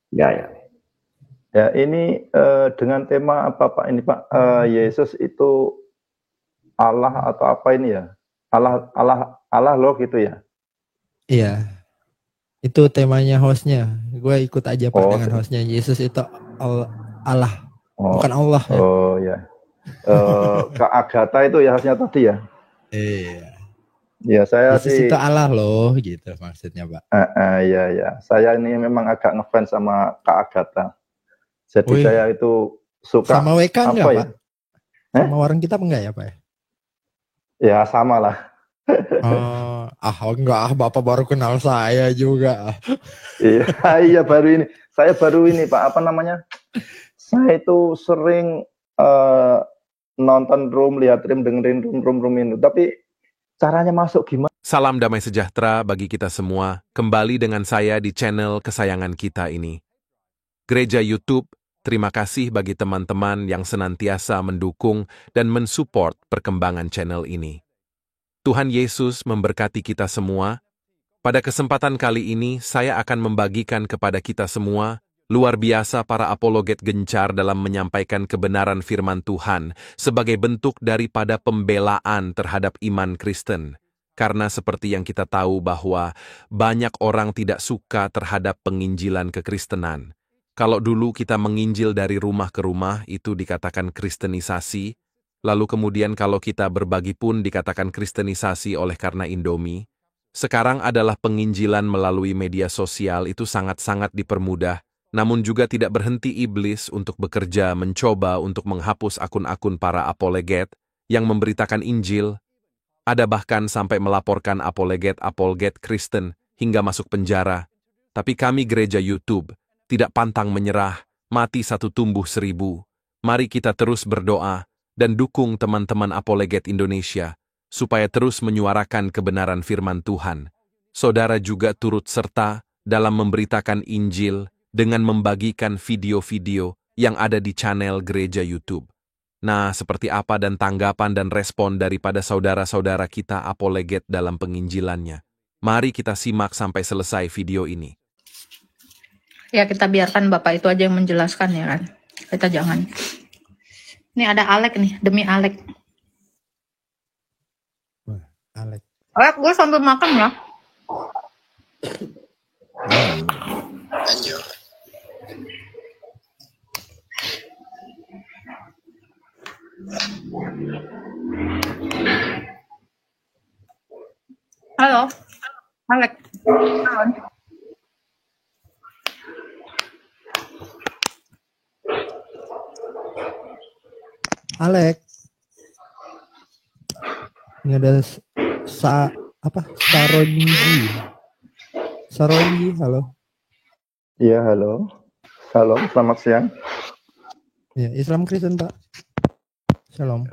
Ya, ya. Ya, ini dengan tema apa Pak ini Pak? Yesus itu Allah atau apa ini ya? Allah Allah Allah loh gitu ya? Iya, itu temanya hostnya. Gue ikut aja Pak Oh, dengan hostnya. Yesus itu Allah, oh, bukan Allah ya. oh ya. Kak Agatha itu ya harusnya tadi ya? Iya. Ya saya Yesus itu sih, Allah loh, gitu maksudnya Pak. ya ya. Saya ini memang agak ngefans sama Kak Agatha. Jadi Wih, saya itu suka sama WK apa enggak ya? Pak? Eh? Sama warung kita enggak ya Pak ya? Ya sama lah. Enggak, Bapak baru kenal saya juga. Iya, iya baru ini. Saya baru ini Pak, apa namanya? Saya itu sering nonton room, lihat room, dengerin room ini. Tapi caranya masuk gimana? Salam damai sejahtera bagi kita semua, kembali dengan saya di channel kesayangan kita ini. Gereja YouTube, terima kasih bagi teman-teman yang senantiasa mendukung dan mensupport perkembangan channel ini. Tuhan Yesus memberkati kita semua. Pada kesempatan kali ini, saya akan membagikan kepada kita semua, luar biasa para apologet gencar dalam menyampaikan kebenaran firman Tuhan sebagai bentuk daripada pembelaan terhadap iman Kristen. Karena seperti yang kita tahu bahwa banyak orang tidak suka terhadap penginjilan kekristenan. Kalau dulu kita menginjil dari rumah ke rumah, itu dikatakan kristenisasi. Lalu kemudian kalau kita berbagi pun dikatakan kristenisasi oleh karena Indomie. Sekarang adalah penginjilan melalui media sosial itu sangat-sangat dipermudah, namun juga tidak berhenti iblis untuk bekerja mencoba untuk menghapus akun-akun para apologet yang memberitakan Injil. Ada bahkan sampai melaporkan apologet Kristen hingga masuk penjara. Tapi kami gereja YouTube tidak pantang menyerah, mati satu tumbuh 1000. Mari kita terus berdoa dan dukung teman-teman apologet Indonesia supaya terus menyuarakan kebenaran firman Tuhan. Saudara juga turut serta dalam memberitakan Injil dengan membagikan video-video yang ada di channel gereja YouTube. Nah, seperti apa dan tanggapan dan respon daripada saudara-saudara kita apologet dalam penginjilannya? Mari kita simak sampai selesai video ini. Ya kita biarkan Bapak itu aja yang menjelaskan ya kan. Kita jangan. Ini ada Alek nih, demi Alek. Wah, Alek. Alek, gue sambil makan ya. Lanjut. Halo, Alek. Halo. Alek. Ini ada Saronji, halo. Iya, halo. Halo, selamat siang. Ya, Islam Kristen, Pak. Shalom.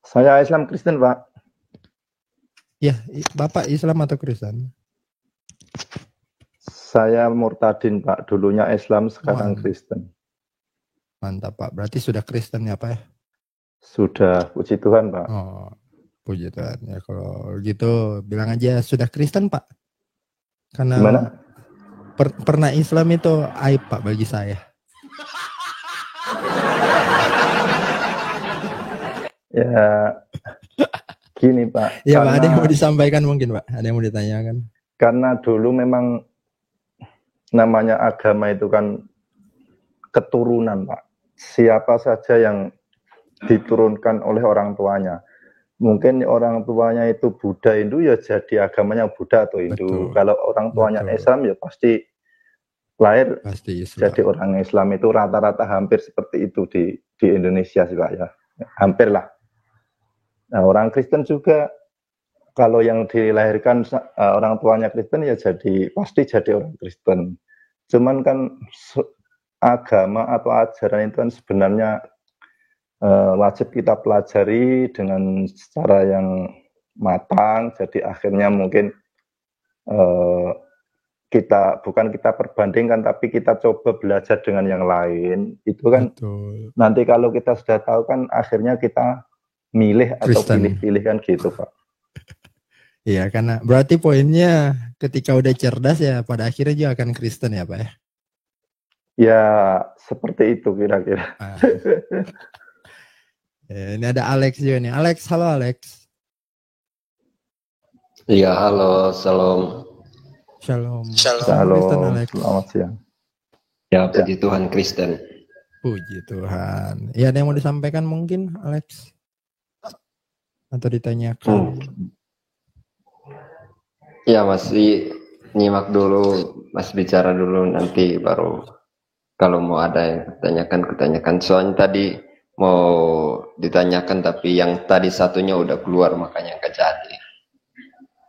Saya Islam Kristen, Pak. Ya, Bapak Islam atau Kristen? Saya murtadin, Pak. Dulunya Islam, sekarang Kristen. Mantap, Pak. Berarti sudah Kristen ya, Pak ya? Sudah, puji Tuhan, Pak. Oh, puji Tuhan. Ya, kalau gitu bilang aja sudah Kristen, Pak. Karena gimana? Pernah Islam itu aib, Pak, bagi saya. Ya, gini, Pak. Ya, Pak, ada yang mau disampaikan mungkin, Pak? Ada yang mau ditanyakan? Karena dulu memang namanya agama itu kan keturunan, Pak. Siapa saja yang diturunkan oleh orang tuanya. Mungkin orang tuanya itu Buddha Hindu, ya jadi agamanya Buddha atau Hindu. Betul. Kalau orang tuanya Islam, ya pasti lahir jadi orang Islam. Itu rata-rata hampir seperti itu di Indonesia sih, Pak, ya. Hampir lah. Nah, orang Kristen juga kalau yang dilahirkan orang tuanya Kristen, ya pasti jadi orang Kristen. Cuman kan agama atau ajaran itu kan sebenarnya wajib kita pelajari dengan secara yang matang. Jadi akhirnya mungkin bukan kita perbandingkan, tapi kita coba belajar dengan yang lain. Itu kan nanti kalau kita sudah tahu kan akhirnya kita milih atau pilih-pilih kan gitu, Pak. Iya, karena berarti poinnya ketika udah cerdas ya pada akhirnya juga akan Kristen ya Pak ya? Ya seperti itu kira-kira. Ah. Ya, ini ada Alex juga nih. Alex, halo Alex. Iya, halo, salam. Shalom. Halo, Kristen Alex. selamat siang. Ya, puji Tuhan Kristen. Puji Tuhan. Ya, ada yang mau disampaikan mungkin Alex? Atau ditanyakan? Ya, masih nyimak dulu, Mas bicara dulu, nanti baru kalau mau ada yang ketanyakan. Soalnya tadi mau ditanyakan, tapi yang tadi satunya udah keluar, makanya nggak jadi.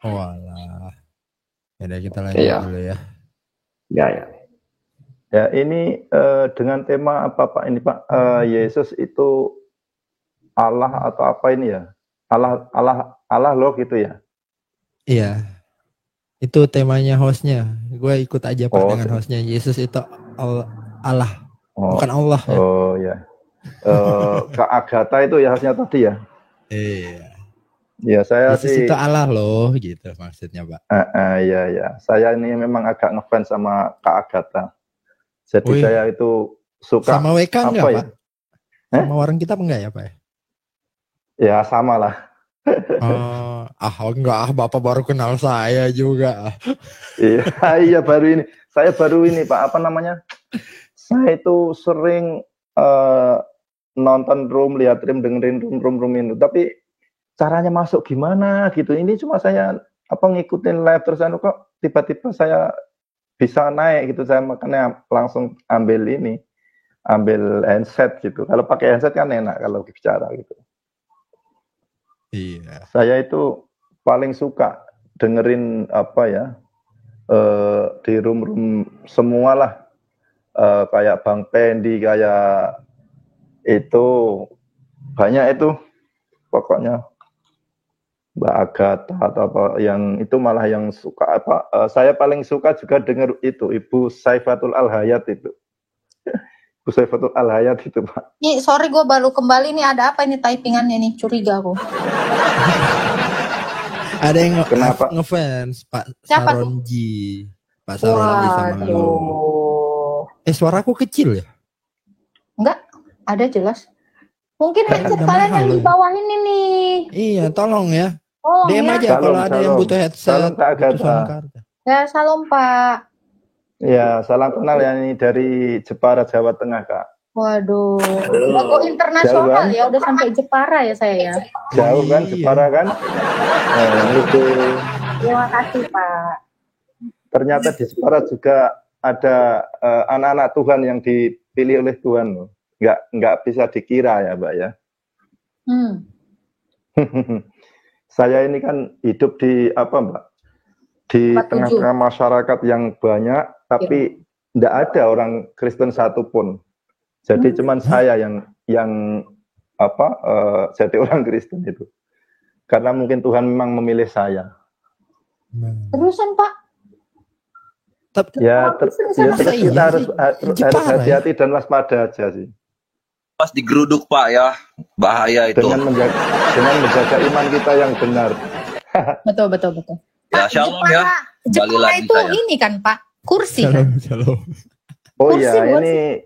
Oh alah. Ya, kita lanjut dulu ya. Ya. Ya, ini dengan tema apa Pak ini Pak? Yesus itu Allah atau apa ini ya? Allah loh gitu ya? Iya. Itu temanya hostnya. Gue ikut aja Pak dengan hostnya. Yesus itu Allah. Bukan Allah ya. Oh ya. Kak Agatha itu ya hostnya tadi ya? Iya. Ya saya Yesus itu Allah loh gitu maksudnya Pak. Iya. Saya ini memang agak ngefans sama Kak Agatha. Jadi saya itu suka sama WK enggak ya? Pak? Sama warung kita enggak ya Pak? Ya sama lah. Enggak, Bapak baru kenal saya juga. Iya baru ini. Saya baru ini Pak, apa namanya? Saya itu sering nonton room, lihat dengerin room itu. Tapi caranya masuk gimana gitu. Ini cuma saya ngikutin live terus kok tiba-tiba saya bisa naik gitu. Saya makanya langsung ambil handset gitu. Kalau pakai handset kan enak kalau bicara gitu. Iya. Saya itu paling suka dengerin di room semua lah, kayak Bang Pendi, kayak itu banyak itu pokoknya Mbak Agatha atau apa yang itu malah yang suka saya paling suka juga denger itu Ibu Saifatul Al-Hayat itu. Ibu Saifatul Al-Hayat itu Pak. Nih sorry gue baru kembali nih, ada apa ini typingannya nih, curiga aku. Ada yang Kenapa? ngefans Pak Siapa Saronji. Pak Saronji sama lu. Suaraku kecil ya? Enggak, ada jelas. Mungkin headset kalian yang di bawah ini nih. Iya, tolong ya. DM ya. aja kalau ada yang butuh headset. Ya, salam Pak. Ya, salam kenal ya, ini dari Jepara, Jawa Tengah Kak. Waduh, udah internasional ya, udah sampai Jepara ya saya ya. Jauh kan, Jepara kan? Terima kasih Pak. Ternyata di Jepara juga ada anak-anak Tuhan yang dipilih oleh Tuhan. Nggak bisa dikira ya Mbak ya. Saya ini kan hidup di Mbak? Di tengah-tengah masyarakat yang banyak, tapi nggak ada orang Kristen satupun. Jadi cuman saya yang jadi orang Kristen itu. Karena mungkin Tuhan memang memilih saya. Terusan Pak. Kita harus hati-hati dan waspada aja sih. Pas digeruduk Pak ya, bahaya itu. Dengan menjaga iman kita yang benar. Betul. Ya, shalom ya. Jepara itu ini kan Pak, kursi kan? Oh iya, ini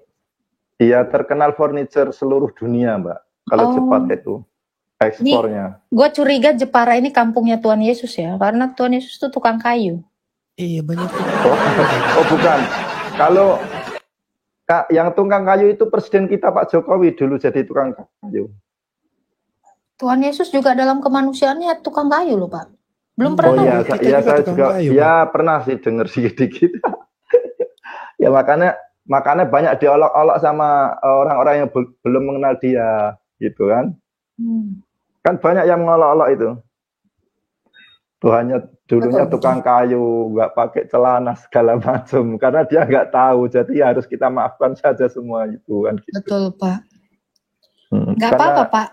dia terkenal furniture seluruh dunia Mbak. Kalau Jepara itu ekspornya. Gue curiga Jepara ini kampungnya Tuhan Yesus ya, karena Tuhan Yesus itu tukang kayu. Iya banyak. Oh bukan. Kalau yang tukang kayu itu presiden kita Pak Jokowi dulu jadi tukang kayu. Tuhan Yesus juga dalam kemanusiaannya tukang kayu loh Pak. Belum pernah. Saya juga kayu, ya pernah sih dengar sedikit. Ya makanya banyak diolok-olok sama orang-orang yang belum mengenal dia gitu kan. Kan banyak yang mengolok-olok itu. Tuhannya dulunya tukang kayu, nggak pakai celana segala macam, karena dia nggak tahu, jadi harus kita maafkan saja semua itu kan. Gitu. Betul Pak. Nggak apa-apa Pak.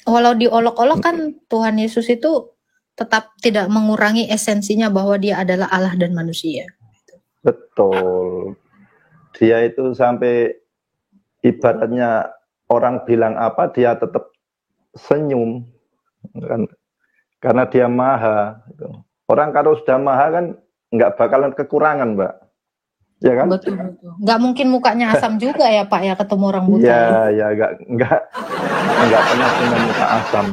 Walau diolok-olok kan Tuhan Yesus itu tetap tidak mengurangi esensinya bahwa dia adalah Allah dan manusia. Betul. Dia itu sampai ibaratnya orang bilang apa dia tetap senyum kan. Karena dia maha. Orang kalau sudah maha kan nggak bakalan kekurangan, Mbak. Ya kan? Betul. Nggak mungkin mukanya asam juga ya Pak ya ketemu orang buta. Ya nggak pernah punya muka asam.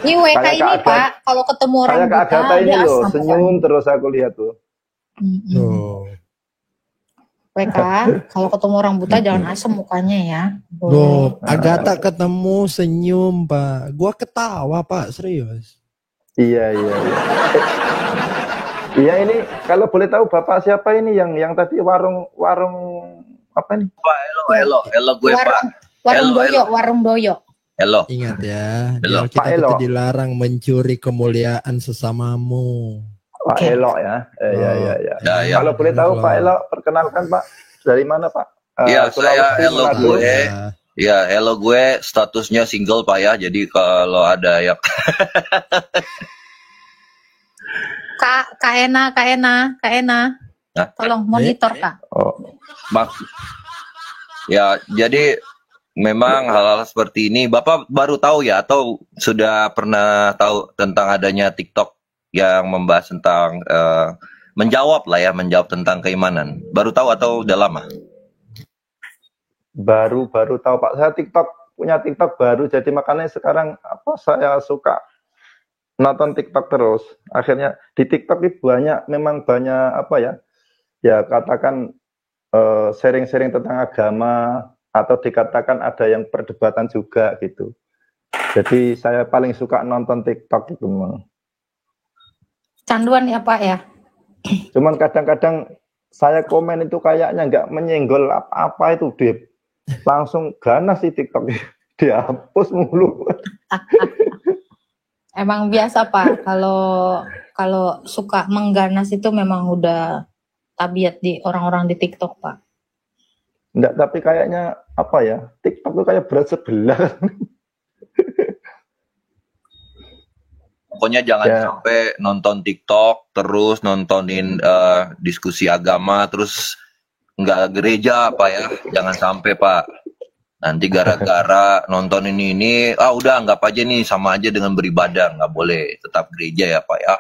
Ini WK ini Pak, kalau ketemu orang buta Kayak Kak Agatha ini loh, asam senyum terus aku lihat tuh. WK, kalau ketemu orang buta jangan asam mukanya ya. Agatha ketemu senyum Pak. Gua ketawa Pak, serius. Iya. Iya ini kalau boleh tahu Bapak siapa ini yang tadi warung apa nih? Pak, elo gue Pak. Warung Doyo. Elo. Ingat ya, di Pak Alkitab Elo. itu dilarang mencuri kemuliaan sesamamu. Pak Elo ya. Ya. Kalau boleh tahu Pak Elo, perkenalkan Pak. Dari mana Pak? Iya, saya Elo Manado. gue. Ya, Elo gue statusnya single Pak ya. Jadi kalau ada yang Kak Ena. Tolong monitor Kak. Ya, jadi memang hal-hal seperti ini Bapak baru tahu ya atau sudah pernah tahu tentang adanya TikTok yang membahas tentang menjawab tentang keimanan. Baru tahu atau udah lama? Baru tahu Pak. Saya punya TikTok baru, jadi makanya sekarang saya suka nonton TikTok terus. Akhirnya di TikTok ini memang banyak ya katakan sharing-sharing tentang agama atau dikatakan ada yang perdebatan juga gitu. Jadi saya paling suka nonton TikTok itu memang. Canduan ya Pak ya. Cuman kadang-kadang saya komen itu kayaknya nggak menyenggol apa-apa itu Dip. Langsung ganas sih TikTok dihapus mulu. Emang biasa Pak, kalau suka mengganas itu memang udah tabiat di orang-orang di TikTok Pak. Enggak, tapi kayaknya TikTok itu kayak berat sebelah. Pokoknya jangan sampai nonton TikTok terus nontonin diskusi agama terus nggak gereja Pak ya. Jangan sampai Pak. Nanti gara-gara nonton ini udah anggap aja nih sama aja dengan beribadah, nggak boleh, tetap gereja ya Pak ya.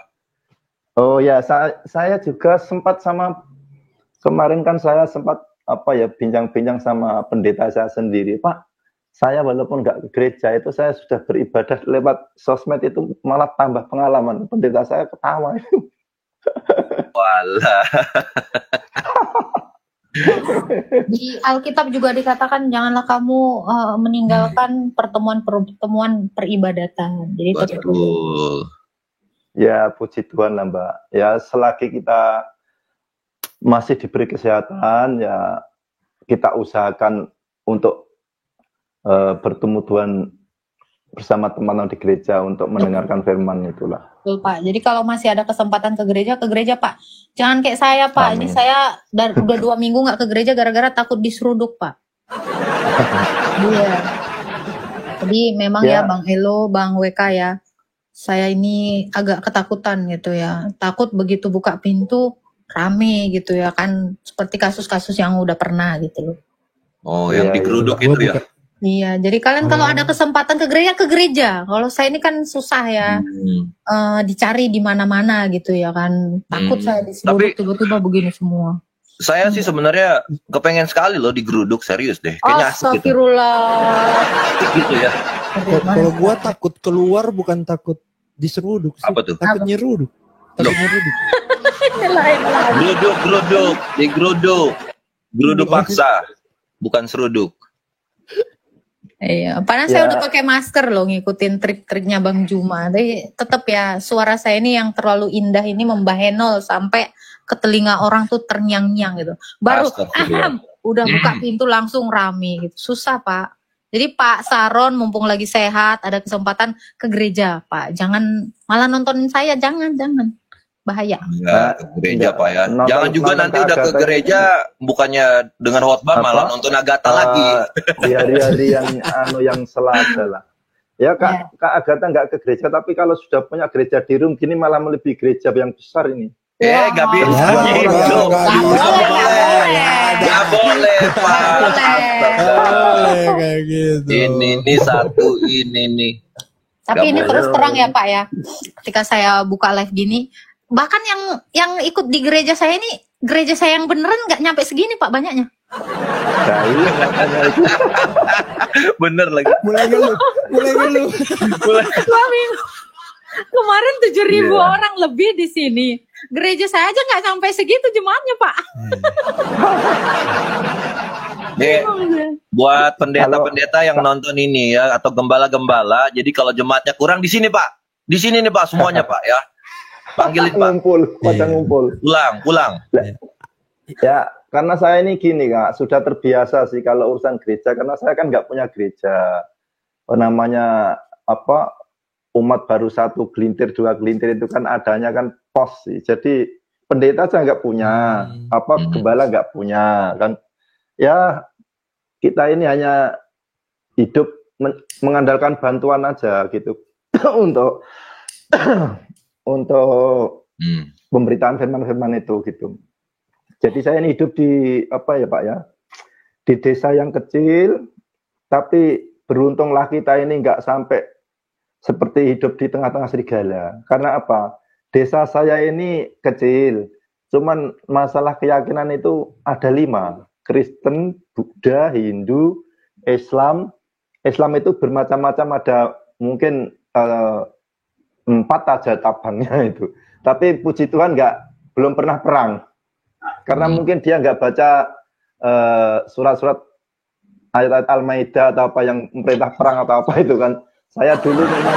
Oh ya, saya juga kemarin kan saya sempat bincang-bincang sama pendeta saya sendiri, Pak. Saya walaupun nggak ke gereja itu saya sudah beribadah lewat sosmed itu malah tambah pengalaman. Pendeta saya ketawa. Walah. Di Alkitab juga dikatakan janganlah kamu meninggalkan pertemuan peribadatan. Jadi betul. Ya puji Tuhan lah Mbak. Ya selagi kita masih diberi kesehatan ya kita usahakan untuk bertemu Tuhan bersama teman-teman di gereja untuk mendengarkan firman itulah. Betul Pak. Jadi kalau masih ada kesempatan ke gereja Pak. Jangan kayak saya Pak. Amin. Ini saya udah 2 minggu nggak ke gereja gara-gara takut diseruduk Pak. Iya. Jadi memang ya Bang Elo, Bang WK ya. Saya ini agak ketakutan gitu ya. Takut begitu buka pintu rame gitu ya kan. Seperti kasus-kasus yang udah pernah gitu loh. Oh yang digeruduk itu ya. Iya, jadi kalian kalau ada kesempatan ke gereja. Kalau saya ini kan susah ya, dicari di mana-mana gitu ya kan. Takut saya diseruduk tiba-tiba begini semua. Saya sih sebenarnya kepengen sekali loh digeruduk, serius deh. Kayaknya asik gitu. Astagfirullah. Gitu ya. Kalau gua takut keluar bukan takut diseruduk sih. Apa tuh? Takut nyeruduk. Geruduk paksa, bukan seruduk. Iya, padahal saya udah pakai masker loh ngikutin trik-triknya Bang Juma. Tapi tetap ya suara saya ini yang terlalu indah ini membahenol sampai ke telinga orang tuh ternyang-nyang gitu. Baru udah buka pintu langsung rame gitu. Susah Pak. Jadi Pak Saron mumpung lagi sehat ada kesempatan ke gereja Pak. Jangan malah nontonin saya, jangan. Bahaya. Enggak, ke gereja Pak ya. Jangan juga nanti udah ke gereja bukannya dengan khotbah malah nonton Agatha lagi. Hari yang selasa lah. Ya Kak Agatha nggak ke gereja, tapi kalau sudah punya gereja di rumah gini malah melebihi gereja yang besar ini. Nggak bisa gitu. Nggak boleh Pak. Boleh kayak gitu. Ini satu ini nih. Tapi ini terus terang ya Pak ya, ketika saya buka live gini, bahkan yang ikut di gereja saya ini, gereja saya yang beneran nggak nyampe segini Pak banyaknya. Nah, iya, Bener lagi. Mulai dulu. Kemarin 7.000 orang lebih di sini. Gereja saya aja nggak sampai segitu jemaatnya Pak. Nih, buat pendeta-pendeta yang nonton ini ya, atau gembala-gembala, jadi kalau jemaatnya kurang di sini Pak, di sini nih Pak semuanya Pak ya, panggilin Pak. Ngumpul. Pulang. Ya, karena saya ini gini Kak, sudah terbiasa sih kalau urusan gereja, karena saya kan nggak punya gereja. Namanya apa? Umat baru 1 gelintir, 2 gelintir itu kan adanya kan pos sih. Jadi pendeta aja nggak punya, gembala nggak punya kan. Ya, kita ini hanya hidup mengandalkan bantuan aja gitu untuk pemberitaan firman-firman itu gitu. Jadi saya ini hidup di apa ya Pak ya, di desa yang kecil, tapi beruntunglah kita ini nggak sampai seperti hidup di tengah-tengah serigala. Karena apa? Desa saya ini kecil, cuman masalah keyakinan itu ada 5. Kristen, Buddha, Hindu, Islam. Islam itu bermacam-macam, ada mungkin 4 aja tabangnya itu. Tapi puji Tuhan belum pernah perang. Karena mungkin dia nggak baca surat-surat ayat-ayat Al-Maidah atau apa yang perintah perang atau apa itu kan. Saya dulu memang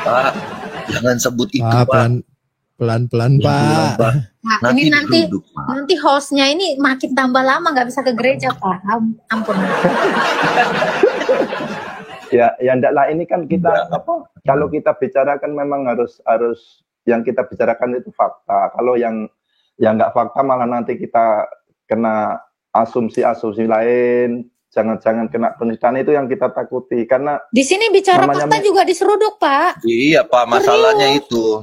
Pak, jangan sebut itu Pak. Pelan-pelan Pak. Nah, ini nanti hostnya ini makin tambah lama nggak bisa ke gereja Pak. Ampun. ya enggak lah, ini kan kita kalau kita bicarakan memang harus yang kita bicarakan itu fakta. Kalau yang nggak fakta malah nanti kita kena asumsi lain, jangan kena penistaan, itu yang kita takuti. Karena di sini bicara fakta juga diseruduk Pak. Iya Pak, masalahnya itu.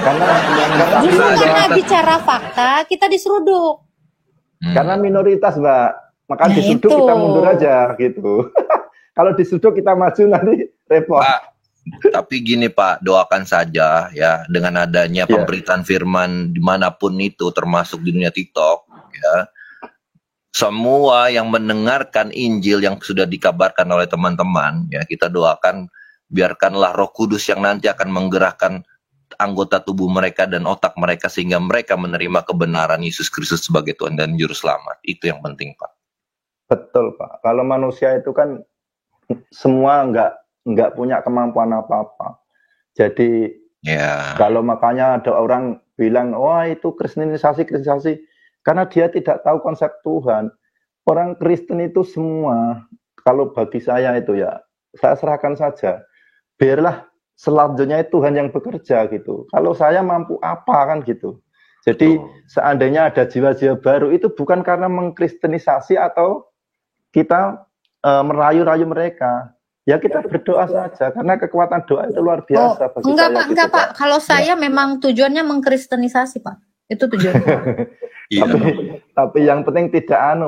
Karena bicara fakta kita diseruduk. Karena minoritas Mbak, maka diseruduk kita mundur aja gitu. Kalau diseruduk kita maju nanti repot. Pak, tapi gini Pak, doakan saja ya, dengan adanya pemberitaan firman dimanapun itu, termasuk di dunia TikTok ya, semua yang mendengarkan Injil yang sudah dikabarkan oleh teman-teman ya, kita doakan biarkanlah Roh Kudus yang nanti akan menggerakkan anggota tubuh mereka dan otak mereka sehingga mereka menerima kebenaran Yesus Kristus sebagai Tuhan dan Juru Selamat. Itu yang penting Pak. Betul Pak. Kalau manusia itu kan semua nggak punya kemampuan apa-apa. Jadi kalau makanya ada orang bilang, wah itu kristenisasi, karena dia tidak tahu konsep Tuhan. Orang Kristen itu semua, kalau bagi saya itu ya, saya serahkan saja. Biarlah selanjutnya Tuhan yang bekerja gitu. Kalau saya mampu apa kan gitu. Jadi seandainya ada jiwa-jiwa baru itu bukan karena mengkristenisasi atau kita merayu-rayu mereka. Ya kita berdoa saja karena kekuatan doa itu luar biasa bagi saya. Enggak Pak. Kalau saya memang tujuannya mengkristenisasi Pak. Itu tujuannya. tapi yang penting tidak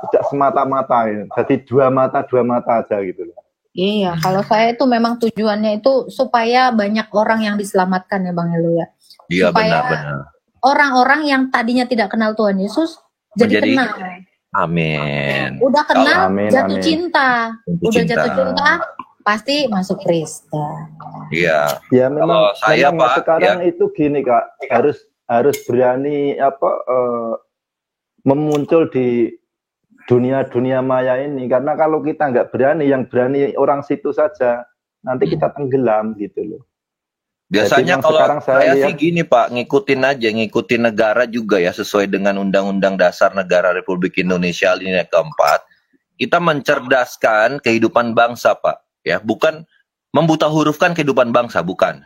tidak semata-mata ya. Jadi dua mata aja gitu loh. Iya, kalau saya itu memang tujuannya itu supaya banyak orang yang diselamatkan ya Bang Elu ya. Iya, supaya benar. Orang-orang yang tadinya tidak kenal Tuhan Yesus jadi kenal. Amin. Udah kenal, jatuh cinta. Jatuh cinta, pasti masuk Kristen. Iya. Ya memang, kalau saya memang Pak sekarang itu gini Kak, harus berani memuncul di dunia maya ini, karena kalau kita nggak berani, yang berani orang situ saja, nanti kita tenggelam gitu loh. Biasanya kalau saya sih gini Pak, ngikutin negara juga ya, sesuai dengan Undang-Undang Dasar Negara Republik Indonesia alinea keempat, kita mencerdaskan kehidupan bangsa Pak, ya, bukan membuta hurufkan kehidupan bangsa, bukan.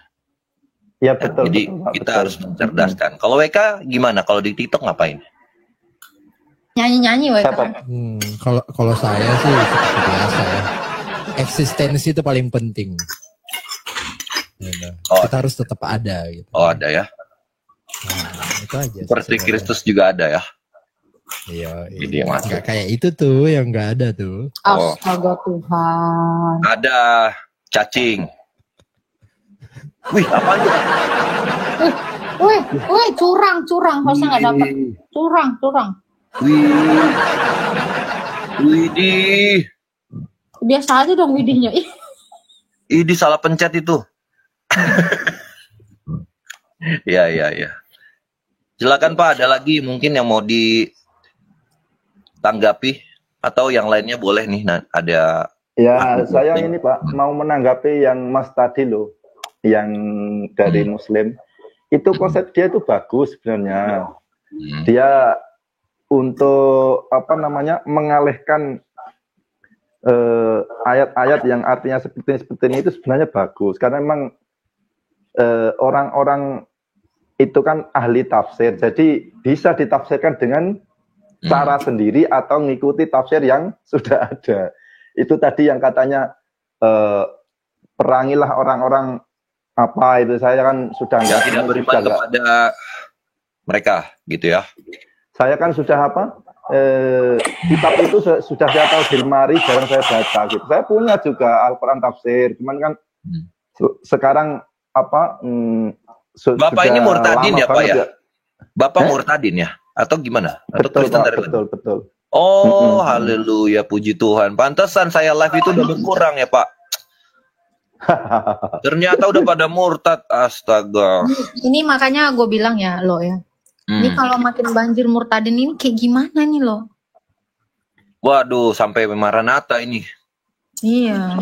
Ya betul. Jadi kita harus mencerdaskan. Kalau WK gimana? Kalau di TikTok ngapain? Nyanyi WK. Kalau saya sih seperti biasa ya. Eksistensi itu paling penting. Kita harus tetap ada gitu. Oh, ada ya. Nah, itu aja. Seperti Kristus juga ada ya. Iya. Jadi yang nggak kayak itu tuh yang nggak ada tuh. Astaga Tuhan. Ada. Cacing. Wih, apa itu? Wih, curang, hostnya nggak dapat. Curang. Widih. Biasa aja dong widihnya. Ini salah pencet itu. Ya. Silakan Pak, ada lagi mungkin yang mau ditanggapi atau yang lainnya boleh nih. Nah, ada. Ya, saya ini Pak mau menanggapi yang Mas tadi loh, yang dari Muslim. Itu konsep dia itu bagus sebenarnya. Dia untuk mengalihkan ayat-ayat yang artinya seperti ini itu sebenarnya bagus karena memang orang-orang itu kan ahli tafsir, jadi bisa ditafsirkan dengan cara sendiri atau mengikuti tafsir yang sudah ada. Itu tadi yang katanya perangilah orang-orang apa itu, saya kan sudah tidak beriman kepada mereka gitu ya. Saya kan sudah kitab itu sudah saya tahu di lemari, jarang saya baca gitu. Saya punya juga Al-Quran tafsir, cuman kan sekarang Bapak ini murtadin ya Pak ya? Bapak murtadin ya? Atau gimana? Atau Kristen dari betul. Oh, haleluya, puji Tuhan. Pantesan saya live itu udah berkurang ya Pak. Ternyata udah pada murtad, astaga. Ini makanya gue bilang ya lo ya. Ini kalau makin banjir murtadin ini kayak gimana nih lo? Waduh, sampai Maranatha ini. Iya.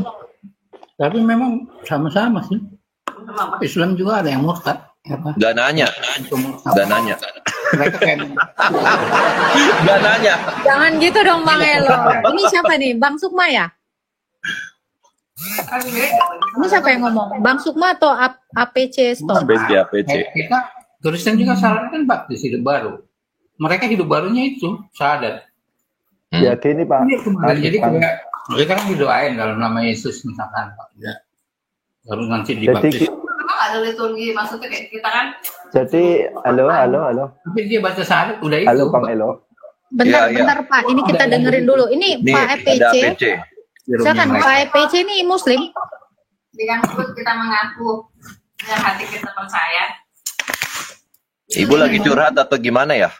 Tapi memang sama-sama sih. Islam juga ada yang murtad. Gak nanya. Mereka kayak Gak nanya. Jangan gitu dong Bang Elo. Ini siapa nih? Bang Sukma ya? Ini siapa yang ngomong? Bang Sukma atau APC Stone? APC. Kita Kristen juga salah kan baptis hidup baru. Mereka hidup barunya itu sadar. Ya gini Pak. Jadi mereka kan didoain dalam nama Yesus misalkan Pak. Ya. Baru nanti dibaptis. Memang ada liturgi maksudnya kayak kita kan. Jadi halo. Tapi dia baca syahadat udah itu. Halo Bang Elo. Bentar Pak, ini kita dengerin dulu. Ini Pak EPC. Silakan Pak EPC ini Muslim. Dengan kita mengaku dengan hati kita percaya. Ibu lagi curhat atau gimana ya?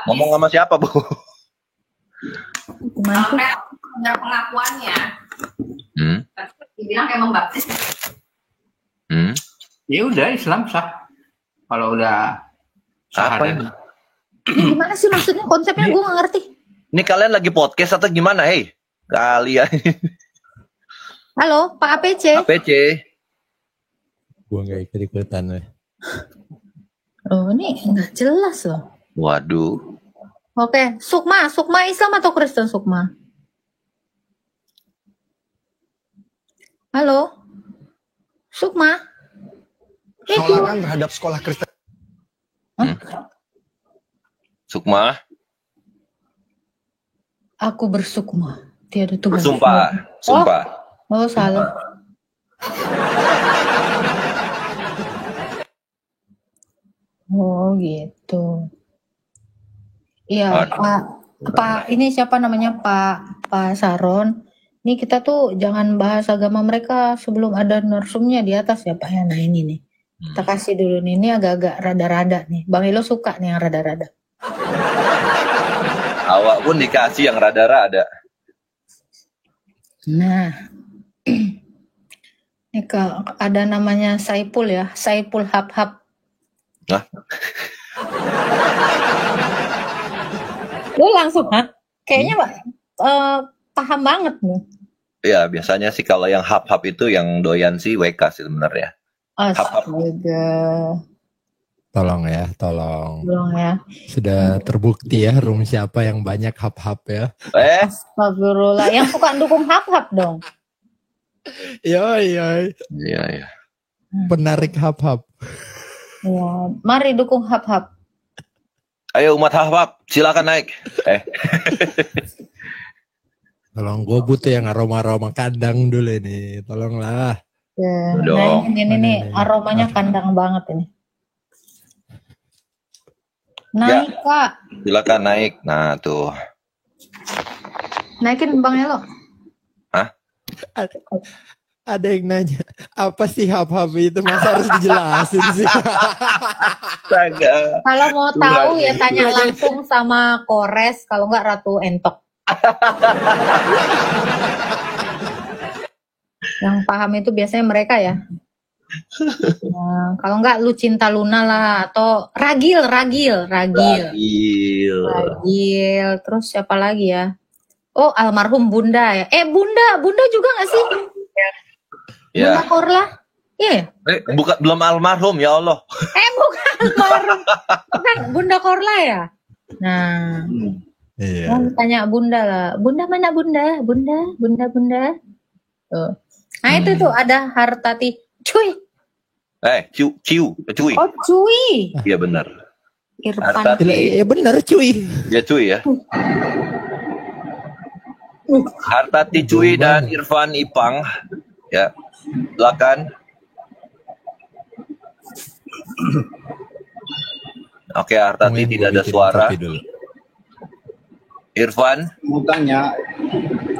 Ngomong sama siapa Bu? Punya pengakuannya. Dibilang kayak membaptis. Ya udah Islam sah. Kalau udah apa? Gimana sih maksudnya konsepnya gue nggak ngerti. Ini kalian lagi podcast atau gimana? Hei, kalian. Halo Pak APC. APC. Gue nggak ikut-ikutan. Oh ini nggak jelas loh. Waduh. Oke, Sukma Islam atau Kristen Sukma? Halo, Sukma. Penolakan terhadap sekolah Kristen. Sukma. Aku bersukma. Tiada Tuhan. Sumpah. Oh salah. Oh gitu. Iya Pak ini siapa namanya Pak Saron. Ini kita tuh jangan bahas agama mereka sebelum ada narsumnya di atas ya Pak ya. Nah ini nih. Kita kasih dulu nih. Ini agak-agak rada-rada nih. Bang Elo suka nih yang rada-rada. Awak pun dikasih yang rada-rada. Nah. Ini ada namanya Saipul ya. Saipul Hap-Hap. Hah? Lu langsung kayaknya Pak paham banget nih. Iya, biasanya sih kalau yang hap-hap itu yang doyan sih WK sih sebenarnya. Astaga. Tolong ya. Sudah terbukti ya room siapa yang banyak hap-hap ya. Astagfirullah. Yang suka dukung hap-hap dong. Iya. Penarik hap-hap. Ya, mari dukung hap-hap. Ayo umat hap-hap, silakan naik. Tolong gue butuh yang aroma-aroma kandang dulu ini. Tolonglah. Ya, nah ini aromanya kandang banget ini. Naik ya, Kak. Silakan naik. Nah tuh. Naikin Bang Elo. Hah? Ada yang nanya, apa sih hab-hab itu? Masa harus dijelasin sih? Kalau mau tahu ya tanya langsung sama Kores, kalau enggak Ratu Entok. Yang paham itu biasanya mereka ya. Nah, kalau enggak Lucinta Luna lah, atau Ragil. Terus siapa lagi ya? Oh, almarhum Bunda ya. Bunda juga nggak sih? Ya. Bunda Korla. Iya. Bukan, belum almarhum ya Allah. Bukan almarhum. Bukan Bunda Korla ya. Nah. Iya. Tanya Bunda lah. Bunda mana Bunda? Bunda. Tuh. Nah itu tuh ada Hartati. Cuy. Cuy. Oh, Cuy. Iya benar. Irfan. Iya benar Cuy. Ya Cuy ya. Hartati Cuy dan Irfan Ipang. Ya. Silakan. Oke, Hartati tidak ada suara. Irfan. Mau tanya.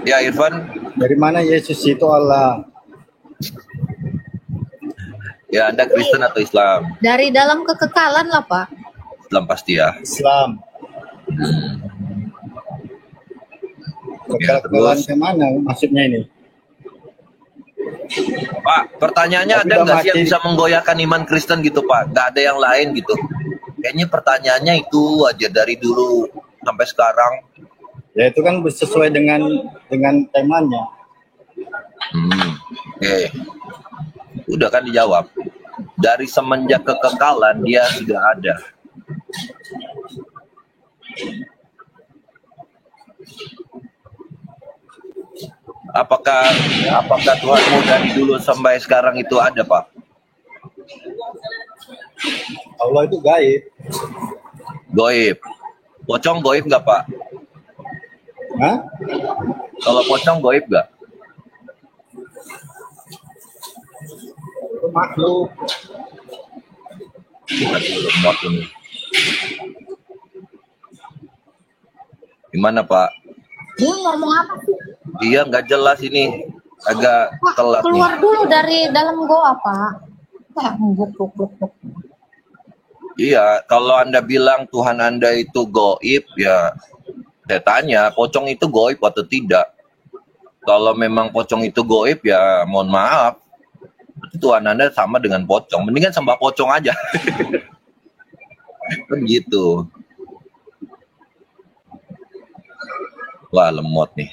Ya, Irfan. Dari mana Yesus itu Allah? Ya, Anda Kristen atau Islam? Dari dalam kekekalan lah, Pak. Islam pasti ya. Islam. Kekekalan kemana maksudnya ini? Pak, pertanyaannya ada nggak sih yang bisa menggoyahkan iman Kristen gitu, Pak? Nggak ada yang lain gitu. Kayaknya pertanyaannya itu aja dari dulu sampai sekarang. Ya itu kan sesuai dengan temanya. Oke. Udah kan dijawab. Dari semenjak kekekalan dia sudah ada. Apakah Tuhanmu dari dulu sampai sekarang itu ada, Pak? Allah itu gaib. Goib. Pocong goib nggak, Pak? Hah? Kalau pocong goib nggak? Makhluk. Gimana, Pak? Dia ngomong apa sih? Iya, nggak jelas ini. Agak telat keluar nih. dulu dari dalam goa, Pak. Buk. Iya, kalau Anda bilang Tuhan Anda itu goib, ya saya tanya, pocong itu goib atau tidak? Kalau memang pocong itu goib, ya mohon maaf. Tuhan Anda sama dengan pocong. Mendingan sembah pocong aja. Kan gitu. Wah, lemot nih.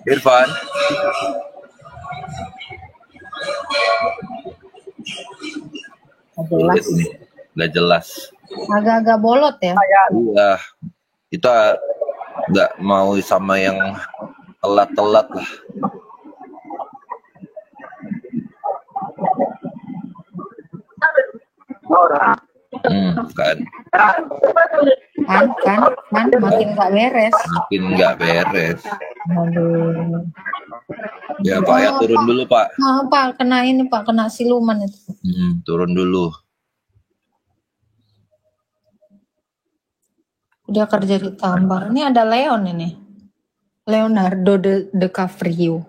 Irfan. Nggak jelas. Agak-agak bolot ya. Iya. Kita nggak mau sama yang telat-telat lah. Kan makin nggak beres. Aduh. Ya Pak, ya turun dulu Pak. Pak, kena ini Pak, kena siluman itu. Turun dulu. Udah kerja di tambang. Ini ada Leon ini. Leonardo DiCaprio.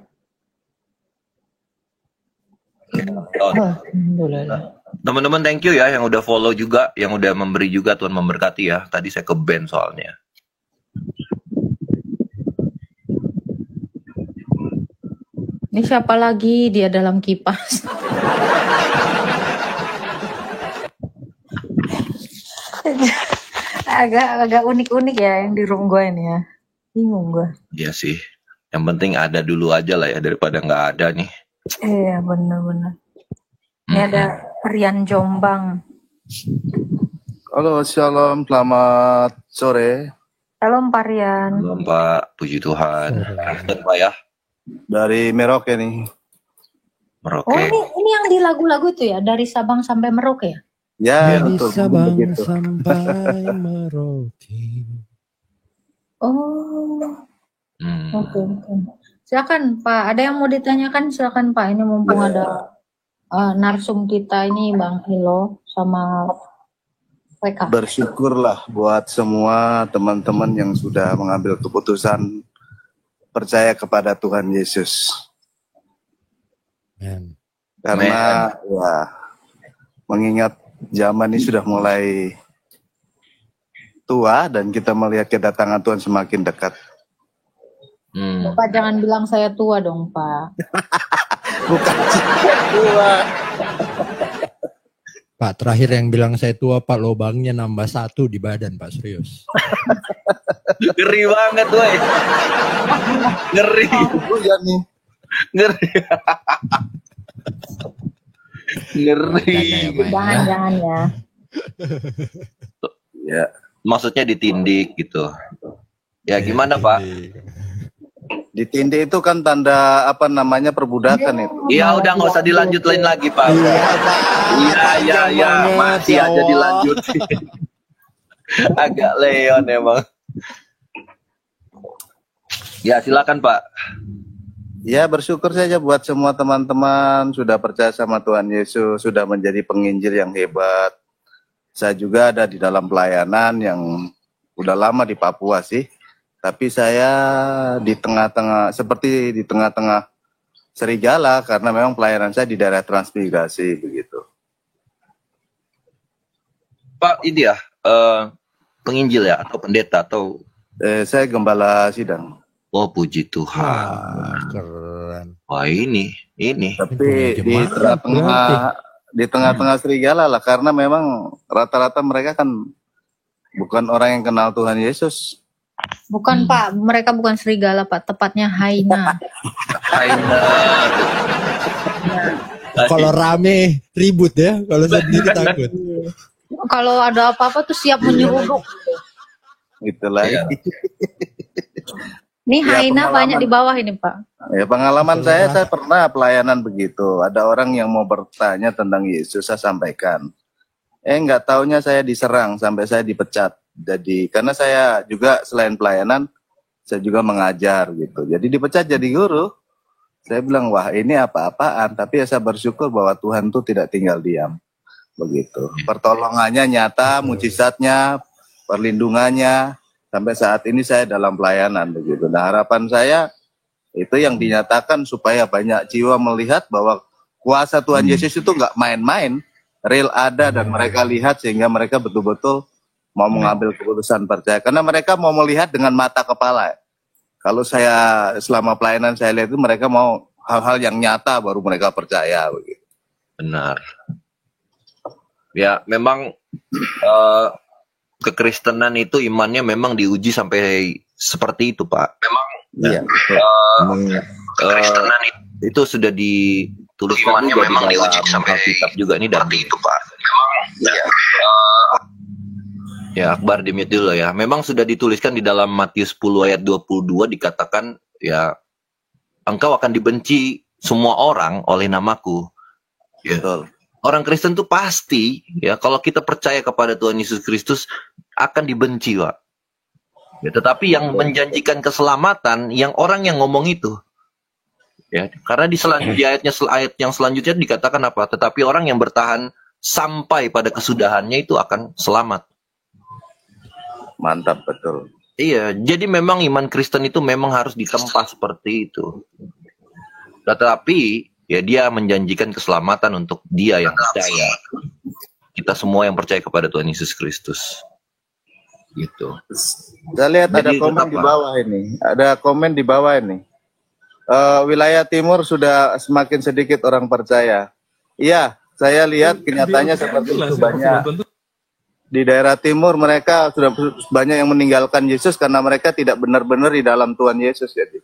Alhamdulillah. Teman-teman, thank you ya yang udah follow juga, yang udah memberi juga. Tuhan memberkati ya. Tadi saya ke band soalnya. Ini siapa lagi dia dalam kipas? agak unik-unik ya yang di room gue ini ya. Bingung gue. Iya sih. Yang penting ada dulu aja lah ya daripada nggak ada nih. Iya benar-benar. Ini ada Rian Jombang. Halo, shalom, selamat sore. Shalom Pak Rian. Shalom Pak, puji Tuhan. Kristen Pak ya. Dari Merauke nih. Merauke. Oh ini yang di lagu-lagu itu ya, dari Sabang sampai Merauke ya? Ya, dari betul. Sabang Begitu. sampai Merauke. Oh. Oke. Silakan Pak, ada yang mau ditanyakan silakan Pak. Ini mumpung ada narsum kita ini Bang Ilo sama bersyukurlah buat semua teman-teman yang sudah mengambil keputusan percaya kepada Tuhan Yesus. Amen. Karena ya mengingat zaman ini sudah mulai tua dan kita melihat kedatangan Tuhan semakin dekat. Bapak jangan bilang saya tua dong, Pak. Bukan tua. Pak, terakhir yang bilang saya tua, Pak, lobangnya nambah 1 di badan, Pak, serius. Ngeri banget, woy. Ngeri. Ya nih. Ngeri. Ngeri. Jangan ya. Ya, maksudnya ditindik gitu. Ya gimana, Pak? Ditindik itu kan tanda apa namanya perbudakan itu. Iya, udah nggak usah dilanjutin lagi, Pak. Iya, masih aja dilanjut. Agak leon emang. Ya, silakan, Pak. Ya, bersyukur saja buat semua teman-teman sudah percaya sama Tuhan Yesus, sudah menjadi penginjil yang hebat. Saya juga ada di dalam pelayanan yang udah lama di Papua sih. Tapi saya di tengah-tengah, seperti di tengah-tengah serigala, karena memang pelayanan saya di daerah transmigrasi begitu. Pak, ini ya, penginjil ya, atau pendeta, atau? Saya gembala sidang. Oh, puji Tuhan. Keren. Wah, ini. Tapi di tengah-tengah serigala lah, karena memang rata-rata mereka kan bukan orang yang kenal Tuhan Yesus. Bukan Pak, mereka bukan serigala Pak, tepatnya hyena. Kalau rame ribut ya, kalau sendiri takut. Kalau ada apa-apa tuh siap menyeruduk. Itulah. Ya. Ini hyena banyak di bawah ini Pak. Ya, pengalaman saya pernah pelayanan begitu. Ada orang yang mau bertanya tentang Yesus, saya sampaikan. Nggak taunya saya diserang sampai saya dipecat. Jadi karena saya juga selain pelayanan, saya juga mengajar gitu. Jadi dipecat jadi guru. Saya bilang, wah ini apa-apaan. Tapi ya saya bersyukur bahwa Tuhan tuh tidak tinggal diam. Begitu. Pertolongannya nyata, mujizatnya, perlindungannya. Sampai saat ini saya dalam pelayanan begitu. Nah harapan saya itu yang dinyatakan supaya banyak jiwa melihat bahwa kuasa Tuhan Yesus itu nggak main-main. Real ada dan mereka lihat sehingga mereka betul-betul mau mengambil keputusan percaya. Karena mereka mau melihat dengan mata kepala. Kalau saya selama pelayanan saya lihat itu mereka mau hal-hal yang nyata baru mereka percaya. Begitu. Benar. Ya memang kekristenan itu imannya memang diuji sampai seperti itu Pak. Memang ya. Kekristenan itu sudah ditulis imannya memang diuji sampai Alkitab juga ini dari itu Pak. Memang ya Akbar di-mute dulu ya. Memang sudah dituliskan di dalam Matius 10 ayat 22 dikatakan ya engkau akan dibenci semua orang oleh namaku. Ya. Betul. Orang Kristen tuh pasti ya kalau kita percaya kepada Tuhan Yesus Kristus akan dibenci, Pak. Ya, tetapi yang menjanjikan keselamatan yang orang yang ngomong itu. Ya, karena di ayat yang selanjutnya dikatakan apa? Tetapi orang yang bertahan sampai pada kesudahannya itu akan selamat. Mantap betul. Iya, jadi memang iman Kristen itu memang harus ditempa seperti itu. Tetapi ya dia menjanjikan keselamatan untuk dia yang percaya. Kita semua yang percaya kepada Tuhan Yesus Kristus. Gitu. Saya lihat ada komen di bawah ini. Ada komen di bawah ini. Wilayah timur sudah semakin sedikit orang percaya. Iya, saya lihat kenyataannya seperti itu banyak. Di daerah timur mereka sudah banyak yang meninggalkan Yesus karena mereka tidak benar-benar di dalam Tuhan Yesus jadi.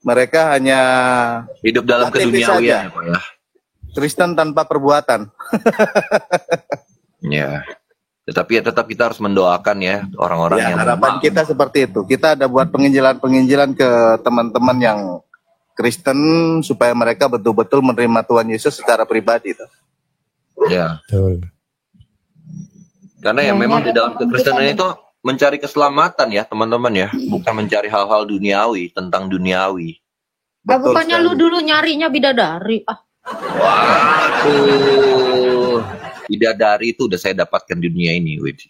Mereka hanya hidup dalam keduniawian ya, Pak ya. Kristen tanpa perbuatan. Ya. Tetapi ya tetap kita harus mendoakan ya orang-orang ya, yang harapan kita seperti itu. Kita ada buat penginjilan-penginjilan ke teman-teman yang Kristen supaya mereka betul-betul menerima Tuhan Yesus secara pribadi. Ya. Karena ya memang di dalam kekristenan itu mencari keselamatan ya teman-teman ya, bukan mencari hal-hal duniawi tentang duniawi. Bukannya lu dulu nyarinya bidadari? Waduh. Bidadari itu udah saya dapatkan di dunia ini, Wid.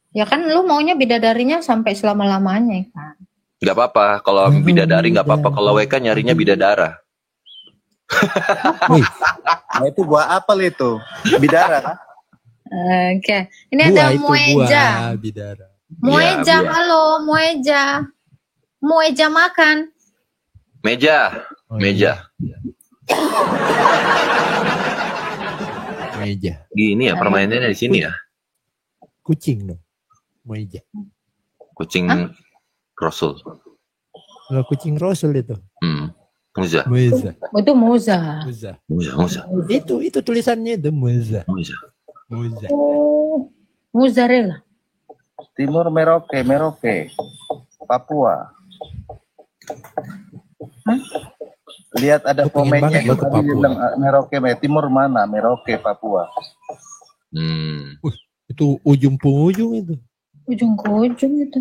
Ya kan lu maunya bidadarinya sampai selama-lamanya kan. Gak apa-apa, kalau bidadari gak apa-apa, kalau WK nyarinya bidadara. Nah itu buah apel itu, bidara kan? Oke, ini ada Mueja. Mueja, halo Mueja. Mueja makan. Meja. Meja. Gini ya permainannya di sini ya. Kucing dong. Meja. Kucing Rasul. Kalau kucing Rasul itu. Muza. Itu Muza. Itu tulisannya itu Muza. Oh, Mozzarella. Timur Merauke, Papua. Lihat ada komennya Merauke, Timur mana? Merauke, Papua. Itu ujung penghujung itu. Ujung ke ujung itu.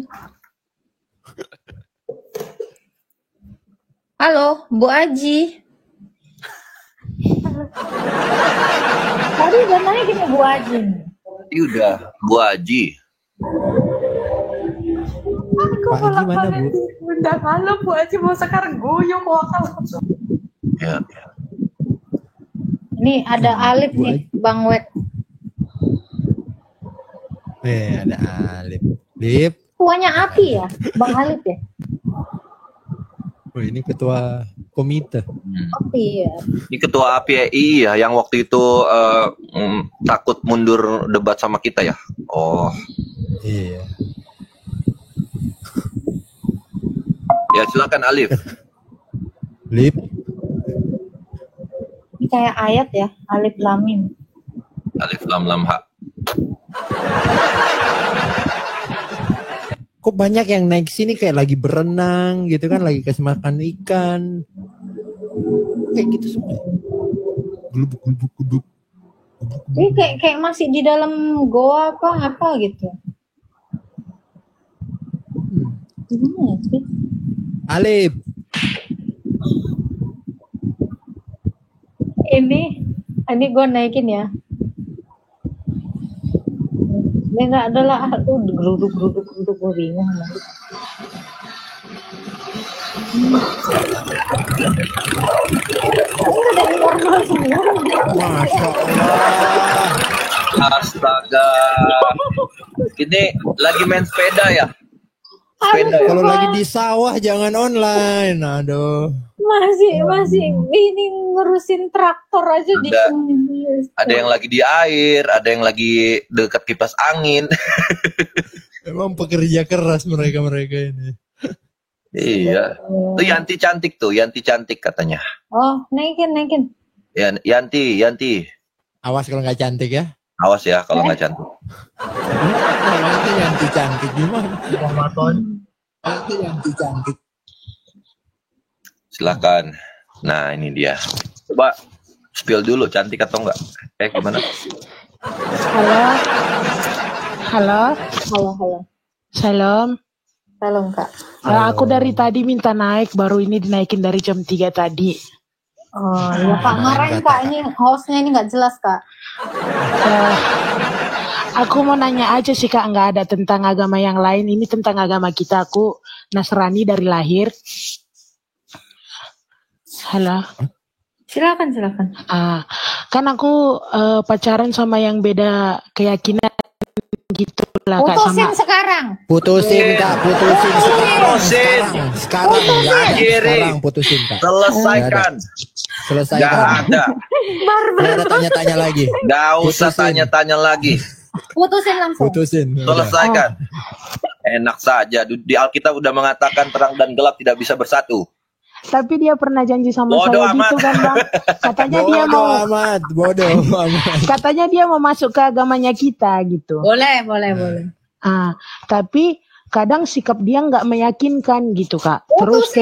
Halo, Bu Aji. Tadi udah naik ini Bu Aji. Ini udah Bu Aji. Aku bolak balik undang halo Bu Aji mau sekarang guyung wakal. Ya. Ini ada Alif nih, Bang Wet. Ada Alif. Lip. Tuanya Api ya, Bang Alif ya. Oh, ini ketua komite. Api ya. Ini ketua API ya, yang waktu itu takut mundur debat sama kita ya. Oh. Iya. Ya silakan Alif. Lip. Ini kayak ayat ya, Alif Lam Mim. Alif Lam Lam Ha. Kok banyak yang naik sini kayak lagi berenang gitu kan, lagi kasih makan ikan. Kayak gitu semua. Gulubuk. Ini kayak masih di dalam goa apa gitu. Gimana sih? Alif. Ini gue naikin ya. Ini nggak ada lah, geruduk gue bingung. Masya Allah. Astaga. Ini lagi main sepeda ya? Kalau lagi di sawah jangan online. Aduh. Masih ini ngurusin traktor aja di sini. Ada yang lagi di air, ada yang lagi dekat kipas angin. Emang pekerja keras mereka ini. Iya. Tuh Yanti cantik katanya. Oh, naikin. Yanti. Awas kalau nggak cantik ya. Awas ya kalau nggak cantik. Namanya Yanti cantik gimana? Itu Yanti cantik. Silakan. Nah ini dia. Coba spill dulu cantik atau enggak? Gimana? Halo. Salam Kak. Aku dari tadi minta naik, baru ini dinaikin dari jam 3 tadi. Oh ya Kak, marahin Kak, ini hostnya ini nggak jelas Kak. Aku mau nanya aja sih Kak, nggak ada tentang agama yang lain, ini tentang agama kita. Aku Nasrani dari lahir. Halo. Silakan. Kan aku pacaran sama yang beda keyakinan gitu lah Kak. Putusin sekarang. Putusin Kak. Sekarang putusin Kak. Selesaikan. Gak ada. Ada tanya-tanya lagi. Gak usah tanya-tanya lagi. Putusin langsung. Selesaikan. Enak saja. Di Alkitab udah mengatakan terang dan gelap tidak bisa bersatu. Tapi dia pernah janji sama saya gitu kan Bang. Katanya bodoh amat. Katanya dia mau masuk ke agamanya kita gitu. Boleh. Tapi kadang sikap dia nggak meyakinkan gitu Kak. Terus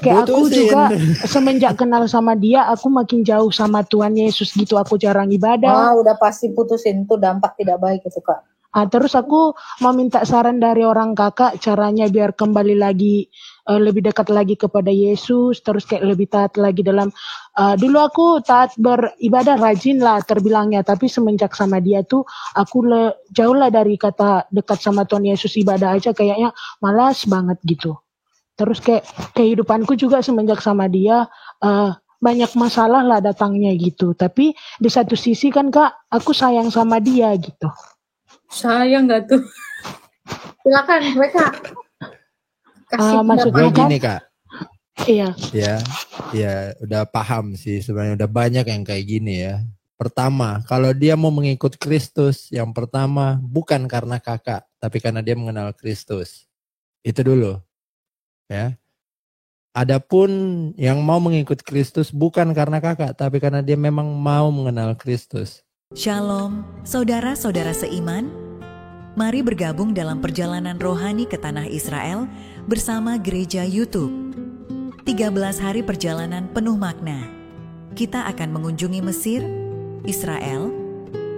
kayak aku juga semenjak kenal sama dia, aku makin jauh sama Tuhan Yesus gitu. Aku jarang ibadah. Udah pasti putusin, tuh dampak tidak baik itu Kak. Terus aku mau minta saran dari orang kakak caranya biar kembali lagi lebih dekat lagi kepada Yesus, terus kayak lebih taat lagi dalam dulu aku taat beribadah rajin lah terbilangnya, tapi semenjak sama dia tuh aku jauh lah dari kata dekat sama Tuhan Yesus, ibadah aja kayaknya malas banget gitu. Terus kayak kehidupanku juga semenjak sama dia banyak masalah lah datangnya gitu. Tapi di satu sisi kan Kak, aku sayang sama dia gitu. Sayang gak tuh? Silakan Kak. Maksudnya gini Kak. Iya. Ya, udah paham sih sebenarnya, udah banyak yang kayak gini ya. Pertama, kalau dia mau mengikut Kristus, yang pertama bukan karena kakak, tapi karena dia mengenal Kristus. Itu dulu. Ya. Adapun yang mau mengikut Kristus bukan karena kakak, tapi karena dia memang mau mengenal Kristus. Shalom, saudara-saudara seiman. Mari bergabung dalam perjalanan rohani ke tanah Israel bersama Gereja YouTube. 13 hari perjalanan penuh makna. Kita akan mengunjungi Mesir, Israel,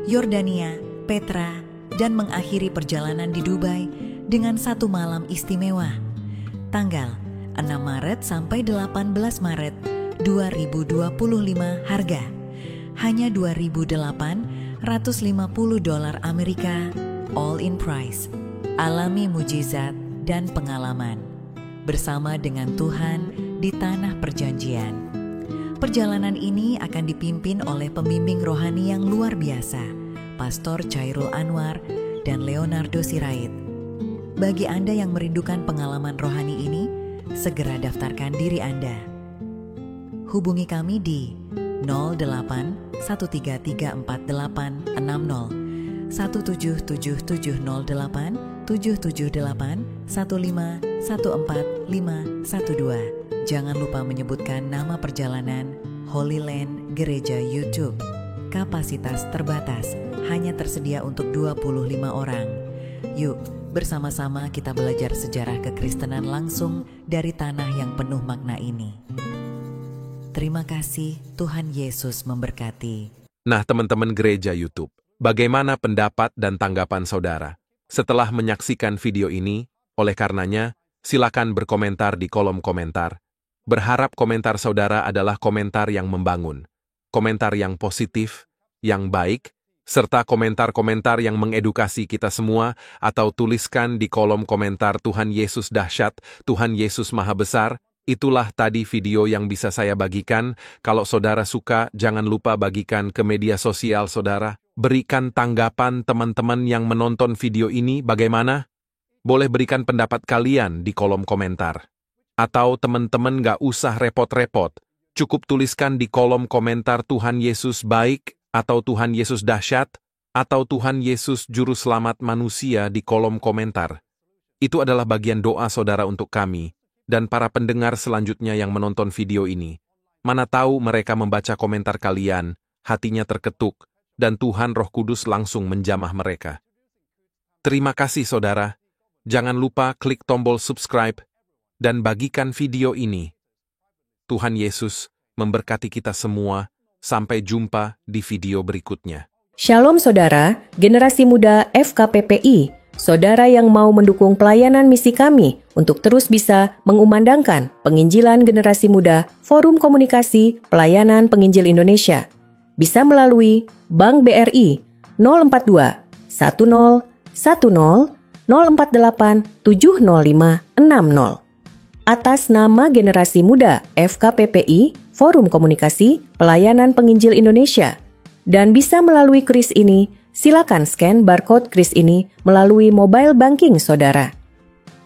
Yordania, Petra, dan mengakhiri perjalanan di Dubai dengan 1 malam istimewa. Tanggal 6 Maret sampai 18 Maret 2025, harga hanya $2.850 Amerika, all in price. Alami mujizat dan pengalaman bersama dengan Tuhan di tanah perjanjian. Perjalanan ini akan dipimpin oleh pembimbing rohani yang luar biasa, Pastor Chairul Anwar dan Leonardo Sirait. Bagi Anda yang merindukan pengalaman rohani ini, segera daftarkan diri Anda. Hubungi kami di 08 133486 60 17708 778 15 1414512. Jangan lupa menyebutkan nama perjalanan Holy Land Gereja YouTube. Kapasitas terbatas, hanya tersedia untuk 25 orang. Yuk, bersama-sama kita belajar sejarah kekristenan langsung dari tanah yang penuh makna ini. Terima kasih, Tuhan Yesus memberkati. Nah, teman-teman Gereja YouTube, bagaimana pendapat dan tanggapan saudara setelah menyaksikan video ini? Oleh karenanya, silakan berkomentar di kolom komentar. Berharap komentar saudara adalah komentar yang membangun, komentar yang positif, yang baik, serta komentar-komentar yang mengedukasi kita semua, atau tuliskan di kolom komentar Tuhan Yesus dahsyat, Tuhan Yesus maha besar. Itulah tadi video yang bisa saya bagikan. Kalau saudara suka, jangan lupa bagikan ke media sosial saudara. Berikan tanggapan teman-teman yang menonton video ini bagaimana? Boleh berikan pendapat kalian di kolom komentar. Atau teman-teman gak usah repot-repot, cukup tuliskan di kolom komentar Tuhan Yesus baik, atau Tuhan Yesus dahsyat, atau Tuhan Yesus juru selamat manusia di kolom komentar. Itu adalah bagian doa saudara untuk kami dan para pendengar selanjutnya yang menonton video ini. Mana tahu mereka membaca komentar kalian, hatinya terketuk, dan Tuhan Roh Kudus langsung menjamah mereka. Terima kasih saudara. Jangan lupa klik tombol subscribe dan bagikan video ini. Tuhan Yesus memberkati kita semua. Sampai jumpa di video berikutnya. Shalom saudara, generasi muda FKPPI, saudara yang mau mendukung pelayanan misi kami untuk terus bisa mengumandangkan penginjilan generasi muda Forum Komunikasi Pelayanan Penginjil Indonesia. Bisa melalui Bank BRI 042 10 10 048 705 60. Atas nama generasi muda FKPPI, Forum Komunikasi Pelayanan Penginjil Indonesia. Dan bisa melalui kris ini, silakan scan barcode kris ini melalui mobile banking saudara.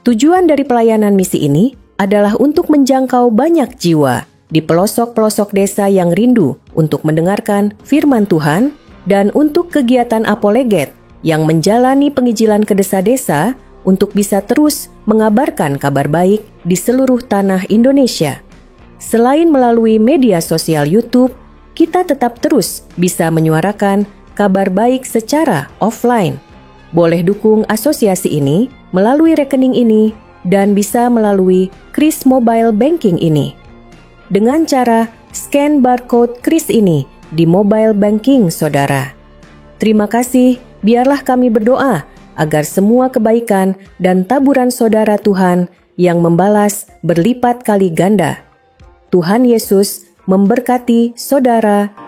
Tujuan dari pelayanan misi ini adalah untuk menjangkau banyak jiwa di pelosok-pelosok desa yang rindu untuk mendengarkan firman Tuhan dan untuk kegiatan apoleget yang menjalani penginjilan ke desa-desa untuk bisa terus mengabarkan kabar baik di seluruh tanah Indonesia. Selain melalui media sosial YouTube, kita tetap terus bisa menyuarakan kabar baik secara offline. Boleh dukung asosiasi ini melalui rekening ini dan bisa melalui kris mobile banking ini. Dengan cara scan barcode kris ini di mobile banking saudara. Terima kasih, biarlah kami berdoa agar semua kebaikan dan taburan saudara Tuhan yang membalas berlipat kali ganda. Tuhan Yesus memberkati saudara